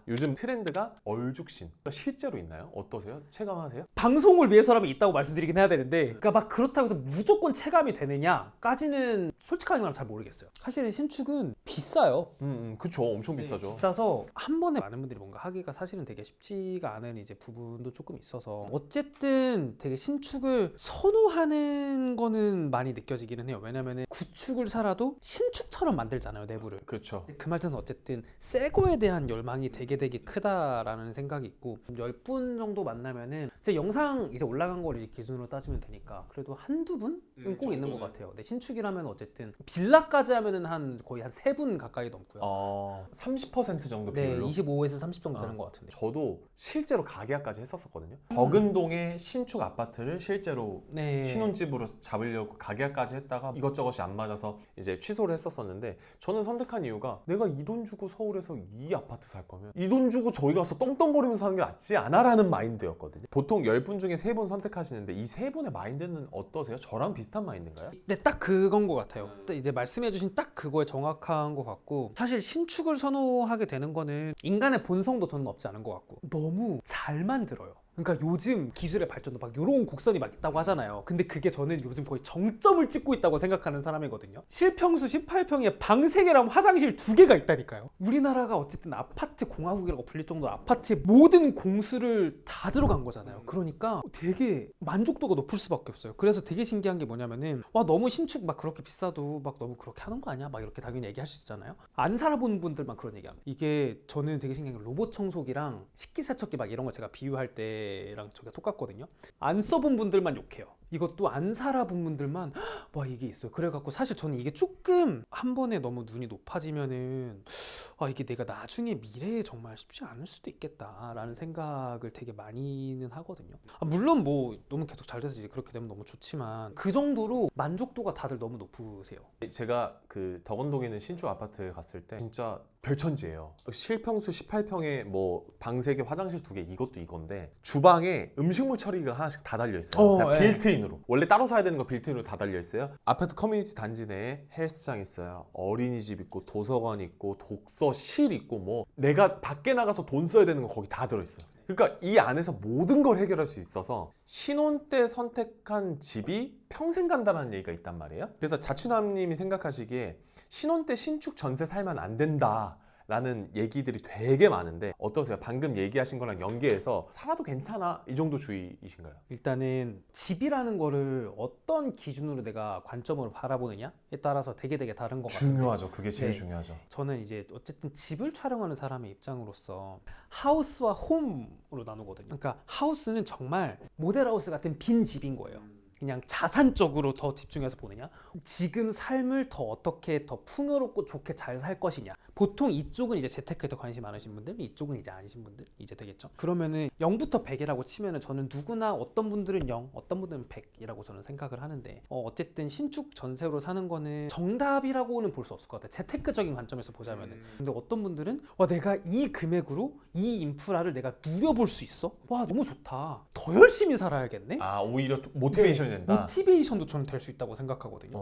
요즘 트렌드가 얼죽신. 실제로 있나요? 어떠세요? 체감하세요? 방송을 위해서라면 있다고 말씀드리긴 해야 되는데, 그러니까 막 그렇다고 해서 무조건 체감이 되느냐까지는 솔직하게 말하면 잘 모르겠어요. 사실은 신축은 비싸요. 그쵸. 엄청 비싸죠. 비싸서 한 번에 많은 분들이 뭔가 하기가 사실은 되게 쉽지가 않은 이제 부분도 조금 있어서, 어쨌든 되게 신축을 선호하는 거는 많이 느껴지기는 해요. 왜냐면은 구축을 살아도 신축처럼 만들잖아요, 내부를. 그렇죠. 그 말은 어쨌든 새 거에 대한 열망이 되게 크다라는 생각이 있고, 10분 정도 만나면은 제 영상 이제 올라간 거를 이제 기준으로 따지면 되니까 그래도 한두 분은 꼭 있는 것 같아요. 근데 신축이라면 어쨌든 빌라까지 하면은 거의 한 3분 가까이 넘고요. 30% 정도 네, 비율로? 25에서 30 정도 되는 것 같은데. 저도 실제로 가계약까지 했었거든요. 덕은동의 신축 아파트를 실제로 네. 신혼집으로 잡으려고 가계약까지 했다가 이것저것이 안 맞아서 이제 취소를 했었었는데, 저는 선택한 이유가 내가 이 돈 주고 서울에서 이 아파트 살 거면 이 돈 주고 저기 가서 떵떵거리면서 사는 게 낫지 않아? 라는 마인드였거든요. 보통 10분 중에 3분 선택하시는데 이 3분의 마인드는 어떠세요? 저랑 비슷한 마인드인가요? 네, 딱 그건 것 같아요. 이제 말씀해주신 딱 그거에 정확한 것 같고, 사실 신축을 선호하게 되는 거는 인간의 본성도 저는 없지 않은 것 같고, 너무 잘 만들어요. 그러니까 요즘 기술의 발전도 막 이런 곡선이 막 있다고 하잖아요. 근데 그게 저는 요즘 거의 정점을 찍고 있다고 생각하는 사람이거든요. 실평수 18평에 방 3개랑 화장실 2개가 있다니까요. 우리나라가 어쨌든 아파트 공화국이라고 불릴 정도로 아파트의 모든 공수를 다 들어간 거잖아요. 그러니까 되게 만족도가 높을 수밖에 없어요. 그래서 되게 신기한 게 뭐냐면은, 와, 너무 신축 막 그렇게 비싸도 막 너무 그렇게 하는 거 아니야? 막 이렇게 당연히 얘기할 수 있잖아요. 안 살아본 분들만 그런 얘기합니다. 이게 저는 되게 신기한 게, 로봇 청소기랑 식기세척기 막 이런 거 제가 비유할 때랑 저게 똑같거든요. 안 써본 분들만 욕해요. 이것도 안 살아본 분들만 와, 이게 있어요. 그래갖고 사실 저는 이게 조금 한 번에 너무 눈이 높아지면은, 이게 내가 나중에 미래에 정말 쉽지 않을 수도 있겠다라는 생각을 되게 많이는 하거든요. 물론 뭐 너무 계속 잘 돼서 이제 그렇게 되면 너무 좋지만, 그 정도로 만족도가 다들 너무 높으세요. 제가 그 덕원동에 있는 신축 아파트에 갔을 때 진짜 별천지예요. 실평수 18평에 뭐 방 3개, 화장실 2개, 이것도 이건데 주방에 음식물 처리가 하나씩 다 달려있어요. 그냥 예. 빌트인으로. 원래 따로 사야 되는 거 빌트인으로 다 달려있어요. 아파트 커뮤니티 단지 내에 헬스장 있어요. 어린이집 있고 도서관 있고 독서실 있고, 뭐 내가 밖에 나가서 돈 써야 되는 거 거기 다 들어있어요. 그러니까 이 안에서 모든 걸 해결할 수 있어서 신혼 때 선택한 집이 평생 간다는 얘기가 있단 말이에요. 그래서 자취남님이 생각하시기에 신혼 때 신축 전세 살면 안 된다 라는 얘기들이 되게 많은데, 어떠세요? 방금 얘기하신 거랑 연계해서 살아도 괜찮아, 이 정도 주의이신가요? 일단은 집이라는 거를 어떤 기준으로 내가 관점으로 바라보느냐에 따라서 되게 다른 것 같아요. 중요하죠. 그게 제일 네. 중요하죠. 저는 이제 어쨌든 집을 촬영하는 사람의 입장으로서 하우스와 홈으로 나누거든요. 그러니까 하우스는 정말 모델하우스 같은 빈 집인 거예요. 그냥 자산적으로 더 집중해서 보느냐, 지금 삶을 더 어떻게 더 풍요롭고 좋게 잘 살 것이냐. 보통 이쪽은 이제 재테크에 더 관심이 많으신 분들, 이쪽은 이제 아니신 분들 이제 되겠죠. 그러면은 0부터 100이라고 치면은 저는 누구나 어떤 분들은 0, 어떤 분들은 100이라고 저는 생각을 하는데, 어쨌든 신축 전세로 사는 거는 정답이라고는 볼 수 없을 것 같아요. 재테크적인 관점에서 보자면은. 근데 어떤 분들은 와, 내가 이 금액으로 이 인프라를 내가 누려볼 수 있어? 와, 너무 좋다. 더 열심히 살아야겠네. 오히려 모티베이션이 된다. 모티베이션도 저는 될 수 있다고 생각하거든요.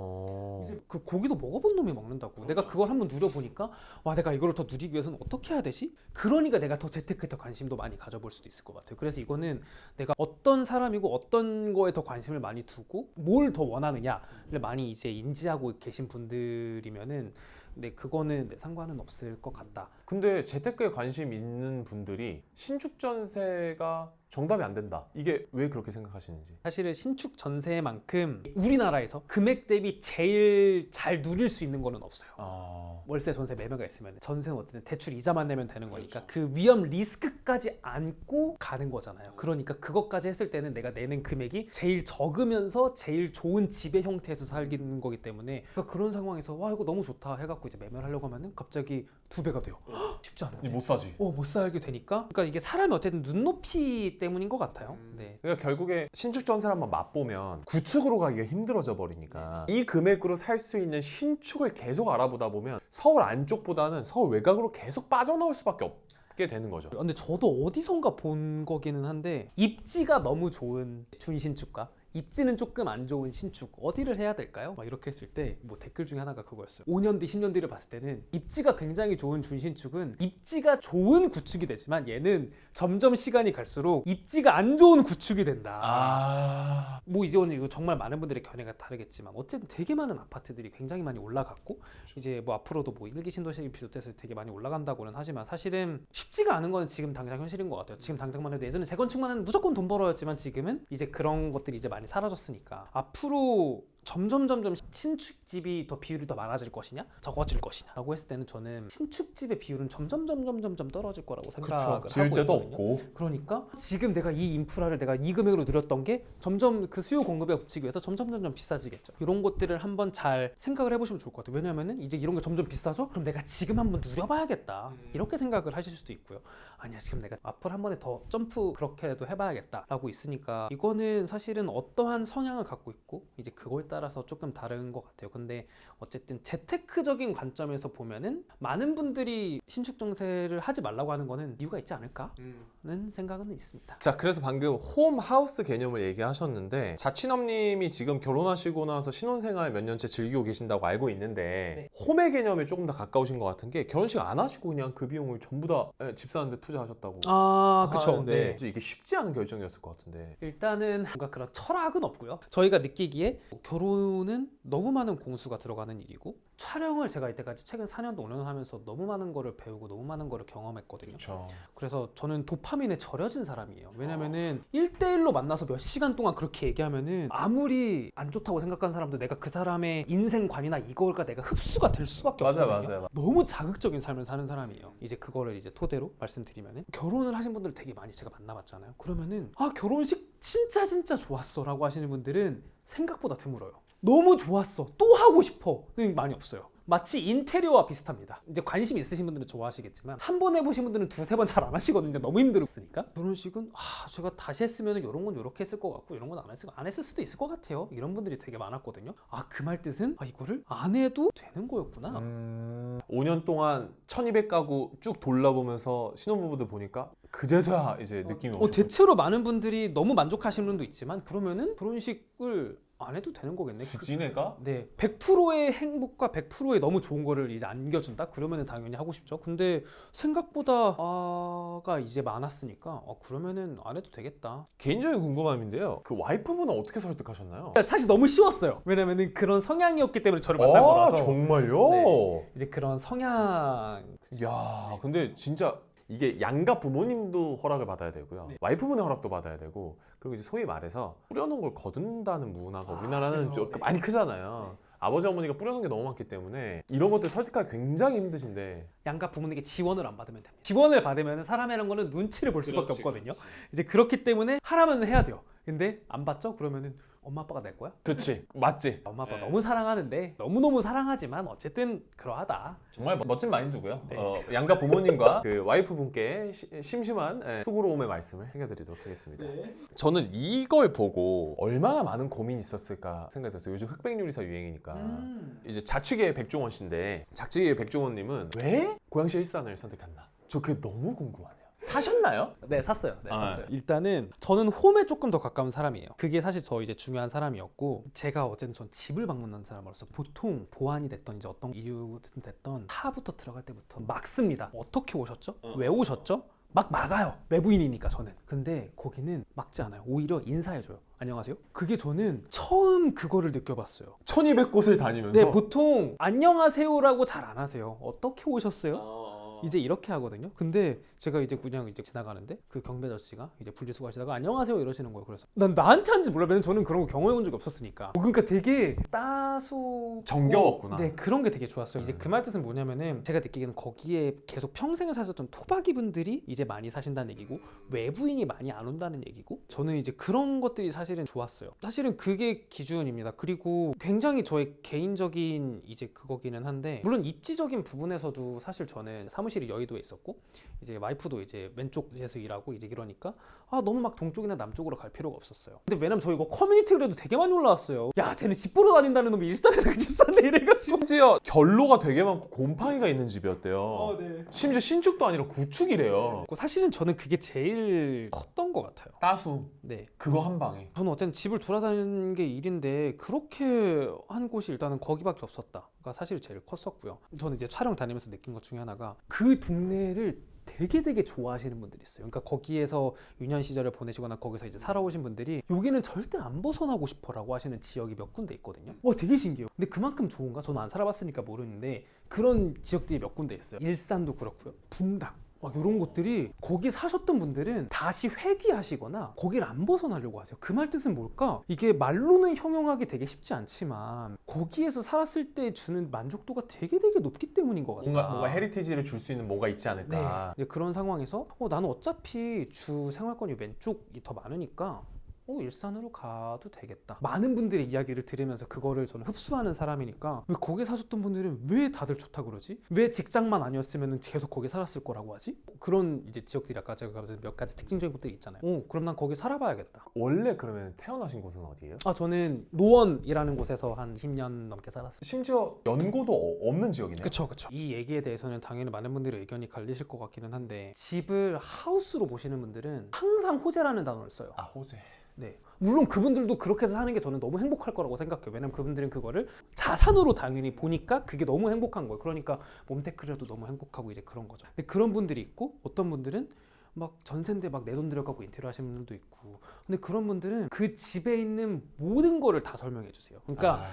그 고기도 먹어본 놈이 먹는다고. 내가 그걸 한번 누려보니까, 와, 내가 이거를 더 누리기 위해서는 어떻게 해야 되지? 그러니까 내가 더 재테크에 더 관심도 많이 가져볼 수도 있을 것 같아요. 그래서 이거는 내가 어떤 사람이고 어떤 거에 더 관심을 많이 두고 뭘 더 원하느냐를 많이 이제 인지하고 계신 분들이면은, 근데 그거는 상관은 없을 것 같다. 근데 재테크에 관심 있는 분들이 신축 전세가 정답이 안 된다, 이게 왜 그렇게 생각하시는지. 사실은 신축 전세만큼 우리나라에서 금액 대비 제일 잘 누릴 수 있는 거는 없어요. 월세 전세 매매가 있으면 전세는 어쨌든 대출 이자만 내면 되는 거니까 그 위험 리스크까지 안고 가는 거잖아요. 그러니까 그것까지 했을 때는 내가 내는 금액이 제일 적으면서 제일 좋은 집의 형태에서 살기는 거기 때문에, 그러니까 그런 상황에서 와, 이거 너무 좋다 해갖고 이제 매매를 하려고 하면은 갑자기 2배가 돼요. 쉽지 않은데. 못 사지. 못 살게 되니까. 그러니까 이게 사람이 어쨌든 눈높이 때문인 것 같아요. 네. 그러니까 결국에 신축 전세를 한번 맛보면 구축으로 가기가 힘들어져 버리니까, 이 금액으로 살 수 있는 신축을 계속 알아보다 보면 서울 안쪽보다는 서울 외곽으로 계속 빠져나올 수밖에 없게 되는 거죠. 근데 저도 어디선가 본 거기는 한데, 입지가 너무 좋은 준신축과 입지는 조금 안 좋은 신축 어디를 해야 될까요? 막 이렇게 했을 때 뭐 댓글 중에 하나가 그거였어요. 5년 뒤 10년 뒤를 봤을 때는 입지가 굉장히 좋은 준신축은 입지가 좋은 구축이 되지만 얘는 점점 시간이 갈수록 입지가 안 좋은 구축이 된다. 뭐 이거는 이거 정말 많은 분들의 견해가 다르겠지만 어쨌든 되게 많은 아파트들이 굉장히 많이 올라갔고 이제 뭐 앞으로도 뭐 일기 신도시를 비롯해서 되게 많이 올라간다고는 하지만 사실은 쉽지가 않은 거는 지금 당장 현실인 것 같아요. 지금 당장만 해도 예전에 재건축만 하면 무조건 돈 벌어였지만 지금은 이제 그런 것들이 이제 많이 사라졌으니까 앞으로 점점 신축집이 더 비율이 더 많아질 것이냐 적어질 것이냐 라고 했을 때는 저는 신축집의 비율은 점점 떨어질 거라고 생각을 하고 지을 데도 있거든요. 없고. 그러니까 지금 내가 이 인프라를 내가 이 금액으로 늘렸던 게 점점 그 수요 공급에 붙이기 위해서 점점 비싸지겠죠. 이런 것들을 한번 잘 생각을 해보시면 좋을 것 같아요. 왜냐면은 이제 이런 게 점점 비싸져? 그럼 내가 지금 한번 누려봐야겠다. 이렇게 생각을 하실 수도 있고요. 아니야 지금 내가 앞으로 한 번에 더 점프 그렇게라도 해봐야겠다라고 있으니까 이거는 사실은 어떠한 성향을 갖고 있고 이제 그거에 따라서 조금 다른 것 같아요. 근데 어쨌든 재테크적인 관점에서 보면은 많은 분들이 신축 정세를 하지 말라고 하는 거는 이유가 있지 않을까는 생각은 있습니다. 자, 그래서 방금 홈 하우스 개념을 얘기하셨는데 자취남님이 지금 결혼하시고 나서 신혼생활 몇 년째 즐기고 계신다고 알고 있는데 홈의 개념에 조금 더 가까우신 것 같은 게 결혼식 안 하시고 그냥 그 비용을 전부 다 집 사는데 투자하셨다고. 그쵸. 하는데 이게 쉽지 않은 결정이었을 것 같은데. 일단은 뭔가 그런 철학은 없고요. 저희가 느끼기에 결혼은 너무 많은 공수가 들어가는 일이고 촬영을 제가 이때까지 최근 4년도 5년 하면서 너무 많은 거를 배우고 너무 많은 거를 경험했거든요. 그렇죠. 그래서 저는 도파민에 절여진 사람이에요. 왜냐면은 1대1로 만나서 몇 시간 동안 그렇게 얘기하면은 아무리 안 좋다고 생각하는 사람도 내가 그 사람의 인생관이나 이거가 내가 흡수가 될 수밖에 없거든요. 맞아요. 너무 자극적인 삶을 사는 사람이에요. 이제 그거를 이제 토대로 말씀드리면은 결혼을 하신 분들 되게 많이 제가 만나봤잖아요. 그러면은 결혼식 진짜 좋았어 라고 하시는 분들은 생각보다 드물어요. 너무 좋았어 또 하고 싶어는 많이 없어요. 마치 인테리어와 비슷합니다. 이제 관심 있으신 분들은 좋아하시겠지만 한 번 해보신 분들은 두세 번 잘 안 하시거든요. 너무 힘들었으니까. 결혼식은 제가 다시 했으면 이런 건 이렇게 했을 것 같고 이런 건 안 했을 수도 있을 것 같아요. 이런 분들이 되게 많았거든요. 그 말 뜻은 이거를 안 해도 되는 거였구나. 5년 동안 1200가구 쭉 돌아보면서 신혼부부들 보니까 그제서야 이제 느낌이 오셨고. 대체로 많은 분들이 너무 만족하시는 분도 있지만 그러면은 결혼식을 안 해도 되는 거겠네. 굳이 내가? 네, 100%의 행복과 100%의 너무 좋은 거를 이제 안겨준다? 그러면은 당연히 하고 싶죠. 근데 생각보다가 이제 많았으니까 그러면은 안 해도 되겠다. 개인적인 궁금함인데요. 그 와이프분은 어떻게 설득하셨나요? 사실 너무 쉬웠어요. 왜냐면은 그런 성향이었기 때문에 저를 만난 거라서. 정말요? 네. 이제 그런 성향. 야, 근데 진짜 이게 양가 부모님도 허락을 받아야 되고요. 와이프분의 허락도 받아야 되고, 그리고 이제 소위 말해서 뿌려놓은 걸 거둔다는 문화가 우리나라는 좀 많이 크잖아요. 아버지 어머니가 뿌려놓은 게 너무 많기 때문에 이런 것들 설득하기 굉장히 힘드신데 양가 부모님께 지원을 안 받으면 됩니다. 지원을 받으면 사람이라는 거는 눈치를 볼 수밖에 없거든요. 이제 그렇기 때문에 하라면 해야 돼요. 근데 안 받죠? 그러면은 엄마 아빠가 낼 거야? 그렇지, 맞지? 엄마 아빠 너무 사랑하는데 너무너무 사랑하지만 어쨌든 그러하다. 정말 멋진 마인드고요. 양가 부모님과 그 와이프분께 심심한 수고로움의 말씀을 해드리도록 하겠습니다. 저는 이걸 보고 얼마나 많은 고민이 있었을까 생각이 들었어요. 요즘 흑백요리사 유행이니까. 이제 자취계의 백종원 씨인데 자취계의 백종원님은 왜 고양시 일산을 선택했나? 저 그게 너무 궁금하네요. 사셨나요? 네, 샀어요. 샀어요. 일단은 저는 홈에 조금 더 가까운 사람이에요. 그게 사실 저 이제 중요한 사람이었고 제가 어쨌든 전 집을 방문한 사람으로서 보통 보안이 됐던 이제 어떤 이유든 됐던 타부터 들어갈 때부터 막 씁니다. 어떻게 오셨죠? 왜 오셨죠? 막 막아요. 외부인이니까 저는. 근데 거기는 막지 않아요. 오히려 인사해줘요. 안녕하세요. 그게 저는 처음 그거를 느껴봤어요. 1200곳을 다니면서 네, 보통 안녕하세요라고 잘 안 하세요. 어떻게 오셨어요? 이제 이렇게 하거든요. 근데 제가 이제 그냥 이제 지나가는데 그 경비 아저씨가 이제 분리수거 하시다가 안녕하세요 이러시는 거예요. 그래서 난 나한테 한지 몰라. 왜냐면 저는 그런 거 경험해 본 적이 없었으니까. 그러니까 되게 정겨웠구나. 네, 그런 게 되게 좋았어요. 이제 그 말 뜻은 뭐냐면은 제가 느끼기에는 거기에 계속 평생을 사셨던 토박이 분들이 이제 많이 사신다는 얘기고 외부인이 많이 안 온다는 얘기고 저는 이제 그런 것들이 사실은 좋았어요. 사실은 그게 기준입니다. 그리고 굉장히 저의 개인적인 이제 그거기는 한데 물론 입지적인 부분에서도 사실 저는 사무실이 여의도에 있었고 이제 와이프도 이제 왼쪽에서 일하고 이제 이러니까 아 너무 막 동쪽이나 남쪽으로 갈 필요가 없었어요. 근데 왜냐면 저 이거 커뮤니티 그래도 되게 많이 올라왔어요. 야 쟤네 집 보러 다닌다는 놈이 일산에다가 집 샀네 이래가지고. 심지어 결로가 되게 많고 곰팡이가 있는 집이었대요. 네. 심지어 신축도 아니라 구축이래요. 사실은 저는 그게 제일 컸던 것 같아요. 따수 네. 그거 한 방에. 저는 어쨌든 집을 돌아다니는 게 일인데 그렇게 한 곳이 일단은 거기밖에 없었다가 사실 제일 컸었고요. 저는 이제 촬영 다니면서 느낀 것 중에 하나가 그 동네를 되게 좋아하시는 분들이 있어요. 그러니까 거기에서 유년 시절을 보내시거나 거기서 이제 살아오신 분들이 여기는 절대 안 벗어나고 싶어라고 하시는 지역이 몇 군데 있거든요. 와 되게 신기해요. 근데 그만큼 좋은가? 저는 안 살아봤으니까 모르는데 그런 지역들이 몇 군데 있어요. 일산도 그렇고요. 분당 이런 곳들이 거기 사셨던 분들은 다시 회귀하시거나 거기를 안 벗어나려고 하세요. 그 말 뜻은 뭘까? 이게 말로는 형용하기 되게 쉽지 않지만 거기에서 살았을 때 주는 만족도가 되게 높기 때문인 것 같다. 뭔가 헤리티지를 줄 수 있는 뭐가 있지 않을까. 네. 그런 상황에서 나는 어차피 주 생활권이 왼쪽이 더 많으니까 일산으로 가도 되겠다. 많은 분들의 이야기를 들으면서 그거를 저는 흡수하는 사람이니까 왜 거기 사셨던 분들은 왜 다들 좋다 그러지? 왜 직장만 아니었으면 계속 거기 살았을 거라고 하지? 그런 이제 지역들이 아까 제가 몇 가지 특징적인 것들이 있잖아요. 그럼 난 거기 살아봐야겠다. 원래 그러면 태어나신 곳은 어디예요? 저는 노원이라는 곳에서 한 10년 넘게 살았어요. 심지어 연고도 없는 지역이네요. 그쵸. 이 얘기에 대해서는 당연히 많은 분들의 의견이 갈리실 것 같기는 한데 집을 하우스로 보시는 분들은 항상 호재라는 단어를 써요. 아 호재. 네. 물론 그분들도 그렇게 해서 사는 게 저는 너무 행복할 거라고 생각해요. 왜냐면 그분들은 그거를 자산으로 당연히 보니까 그게 너무 행복한 거예요. 그러니까 몸테크라도 너무 행복하고 이제 그런 거죠. 근데 그런 분들이 있고 어떤 분들은 막 전세인데 막 내 돈 들여갖고 인테리어 하시는 분들도 있고 근데 그런 분들은 그 집에 있는 모든 거를 다 설명해 주세요. 그러니까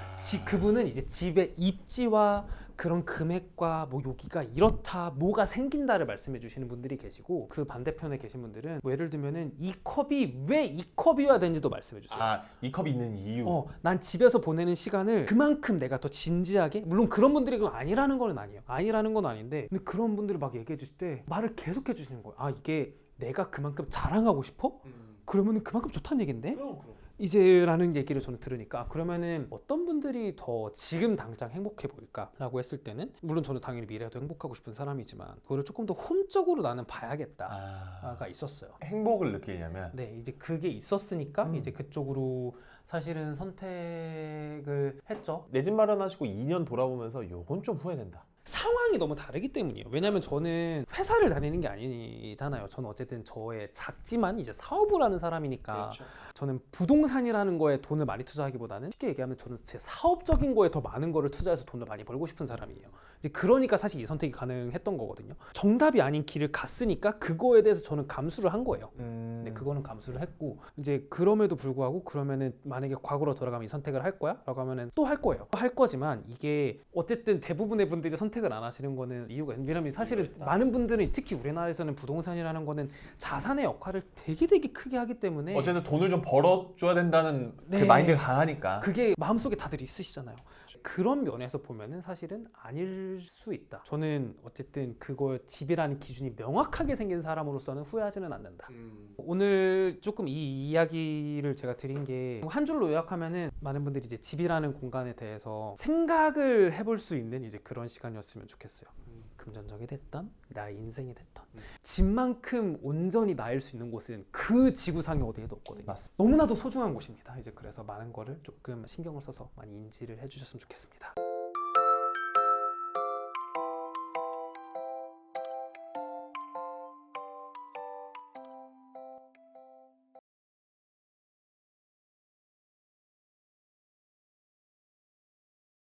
그분은 이제 집의 입지와 그런 금액과 뭐 여기가 이렇다 뭐가 생긴다를 말씀해 주시는 분들이 계시고 그 반대편에 계신 분들은 뭐 예를 들면은 이 컵이 왜 이 컵이어야 되는지도 말씀해 주세요. 이 컵이 있는 이유. 난 집에서 보내는 시간을 그만큼 내가 더 진지하게 물론 그런 분들이 그건 아니라는 건 아니에요. 아니라는 건 아닌데 근데 그런 분들을 막 얘기해 주실 때 말을 계속 해 주시는 거예요. 이게 내가 그만큼 자랑하고 싶어? 그러면은 그만큼 좋다는 얘긴데? 그럼. 이제라는 얘기를 저는 들으니까 그러면은 어떤 분들이 더 지금 당장 행복해 보일까라고 했을 때는 물론 저는 당연히 미래에도 행복하고 싶은 사람이지만 그거를 조금 더 홈적으로 나는 봐야겠다가 있었어요. 행복을 느끼려면 네, 이제 그게 있었으니까 이제 그쪽으로 사실은 선택을 했죠. 내 집 마련하시고 2년 돌아보면서 요건 좀 후회된다. 상황이 너무 다르기 때문이에요. 왜냐면 저는 회사를 다니는 게 아니잖아요. 저는 어쨌든 저의 작지만 이제 사업을 하는 사람이니까 그렇죠. 저는 부동산이라는 거에 돈을 많이 투자하기보다는 쉽게 얘기하면 저는 제 사업적인 거에 더 많은 거를 투자해서 돈을 많이 벌고 싶은 사람이에요. 이제 그러니까 사실 이 선택이 가능했던 거거든요. 정답이 아닌 길을 갔으니까 그거에 대해서 저는 감수를 한 거예요. 근데 그거는 감수를 했고 이제 그럼에도 불구하고 그러면은 만약에 과거로 돌아가면 이 선택을 할 거야? 라고 하면은 또 할 거예요. 할 거지만 이게 어쨌든 대부분의 분들이 선택을 안 하시는 거는 이유가 왜냐면 사실은 많은 분들은 특히 우리나라에서는 부동산이라는 거는 자산의 역할을 되게 크게 하기 때문에 어쨌든 돈을 좀 벌어줘야 된다는 그 네. 마인드가 강하니까. 그게 마음속에 다들 있으시잖아요. 그런 면에서 보면은 사실은 아닐 수 있다. 저는 어쨌든 그거 집이라는 기준이 명확하게 생긴 사람으로서는 후회하지는 않는다. 오늘 조금 이 이야기를 제가 드린 게 한 줄로 요약하면은 많은 분들이 이제 집이라는 공간에 대해서 생각을 해볼 수 있는 이제 그런 시간이었으면 좋겠어요. 금전적이 됐던 나의 인생이 됐던 집만큼 온전히 나일 수 있는 곳은 그 지구상에 어디에도 없거든요. 맞습니다. 너무나도 소중한 곳입니다. 이제 그래서 많은 거를 조금 신경을 써서 많이 인지를 해주셨으면 좋겠습니다.